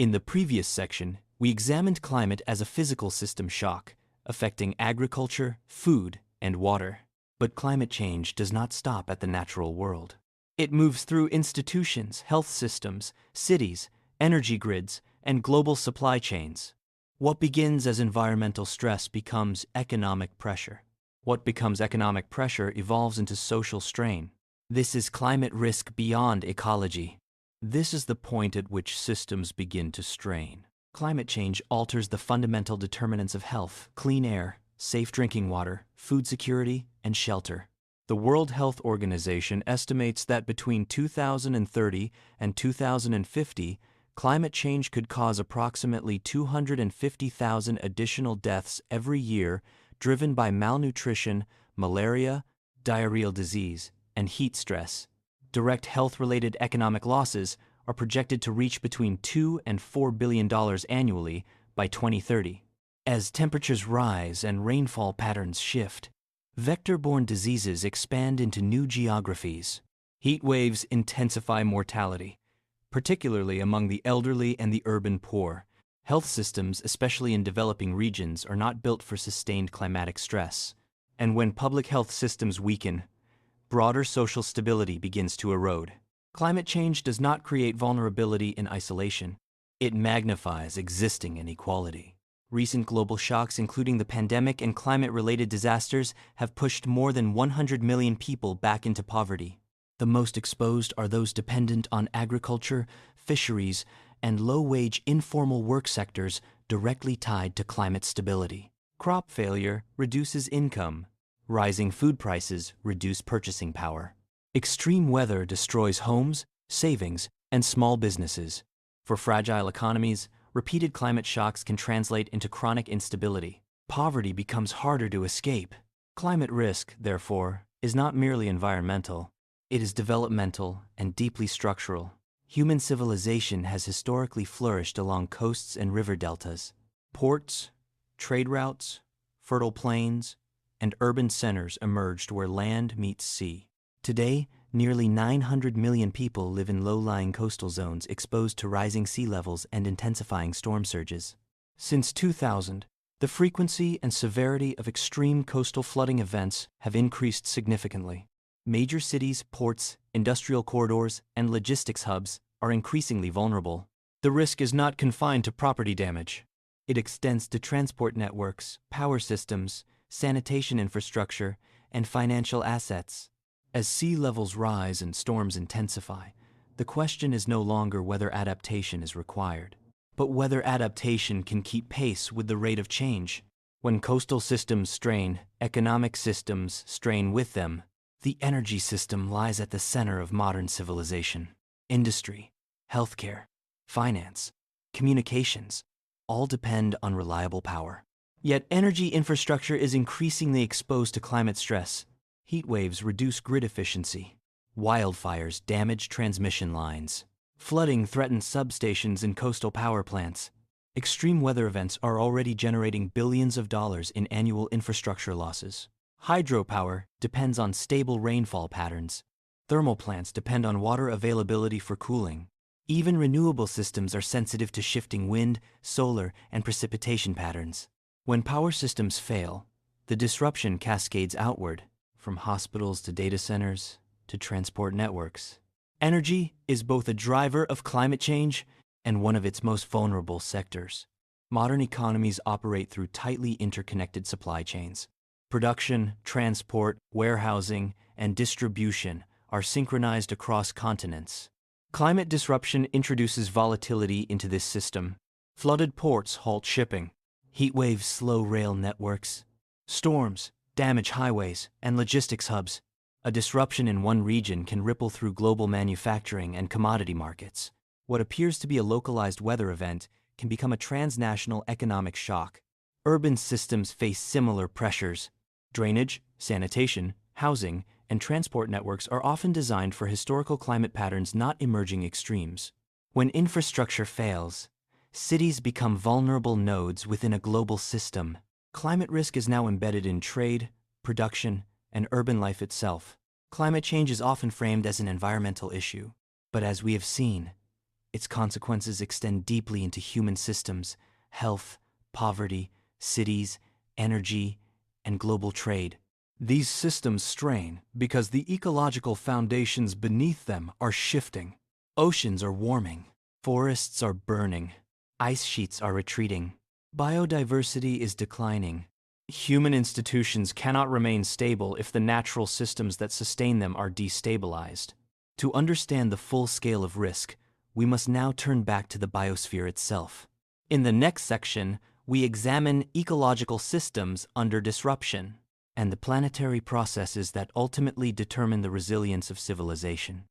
In the previous section, we examined climate as a physical system shock, affecting agriculture, food, and water. But climate change does not stop at the natural world. It moves through institutions, health systems, cities, energy grids, and global supply chains. What begins as environmental stress becomes economic pressure. What becomes economic pressure evolves into social strain. This is climate risk beyond ecology. This is the point at which systems begin to strain. Climate change alters the fundamental determinants of health: clean air, safe drinking water, food security, and shelter. The World Health Organization estimates that between 2030 and 2050, climate change could cause approximately 250,000 additional deaths every year, driven by malnutrition, malaria, diarrheal disease, and heat stress. Direct health-related economic losses are projected to reach between $2 and $4 billion annually by 2030. As temperatures rise and rainfall patterns shift, vector-borne diseases expand into new geographies. Heat waves intensify mortality, particularly among the elderly and the urban poor. Health systems, especially in developing regions, are not built for sustained climatic stress. And when public health systems weaken, broader social stability begins to erode. Climate change does not create vulnerability in isolation. It magnifies existing inequality. Recent global shocks, including the pandemic and climate-related disasters, have pushed more than 100 million people back into poverty. The most exposed are those dependent on agriculture, fisheries, and low-wage informal work sectors directly tied to climate stability. Crop failure reduces income. Rising food prices reduce purchasing power. Extreme weather destroys homes, savings, and small businesses. For fragile economies, repeated climate shocks can translate into chronic instability. Poverty becomes harder to escape. Climate risk, therefore, is not merely environmental. It is developmental and deeply structural. Human civilization has historically flourished along coasts and river deltas. Ports, trade routes, fertile plains, and urban centers emerged where land meets sea. Today, nearly 900 million people live in low-lying coastal zones exposed to rising sea levels and intensifying storm surges. Since 2000, the frequency and severity of extreme coastal flooding events have increased significantly. Major cities, ports, industrial corridors, and logistics hubs are increasingly vulnerable. The risk is not confined to property damage. It extends to transport networks, power systems, sanitation infrastructure, and financial assets. As sea levels rise and storms intensify, the question is no longer whether adaptation is required, but whether adaptation can keep pace with the rate of change. When coastal systems strain, economic systems strain with them. The energy system lies at the center of modern civilization. Industry, healthcare, finance, communications, all depend on reliable power. Yet energy infrastructure is increasingly exposed to climate stress. Heat waves reduce grid efficiency. Wildfires damage transmission lines. Flooding threatens substations and coastal power plants. Extreme weather events are already generating billions of dollars in annual infrastructure losses. Hydropower depends on stable rainfall patterns. Thermal plants depend on water availability for cooling. Even renewable systems are sensitive to shifting wind, solar, and precipitation patterns. When power systems fail, the disruption cascades outward, from hospitals to data centers to transport networks. Energy is both a driver of climate change and one of its most vulnerable sectors. Modern economies operate through tightly interconnected supply chains. Production, transport, warehousing, and distribution are synchronized across continents. Climate disruption introduces volatility into this system. Flooded ports halt shipping. Heat waves slow rail networks. Storms damage highways and logistics hubs. A disruption in one region can ripple through global manufacturing and commodity markets. What appears to be a localized weather event can become a transnational economic shock. Urban systems face similar pressures. Drainage, sanitation, housing, and transport networks are often designed for historical climate patterns, not emerging extremes. When infrastructure fails, cities become vulnerable nodes within a global system. Climate risk is now embedded in trade, production, and urban life itself. Climate change is often framed as an environmental issue, but as we have seen, Its consequences extend deeply into human systems, health, poverty, cities, energy, and global trade. These systems strain because the ecological foundations beneath them are shifting. Oceans are warming, forests are burning, ice sheets are retreating, biodiversity is declining. Human institutions cannot remain stable if the natural systems that sustain them are destabilized. To understand the full scale of risk, we must now turn back to the biosphere itself. In the next section, we examine ecological systems under disruption and the planetary processes that ultimately determine the resilience of civilization.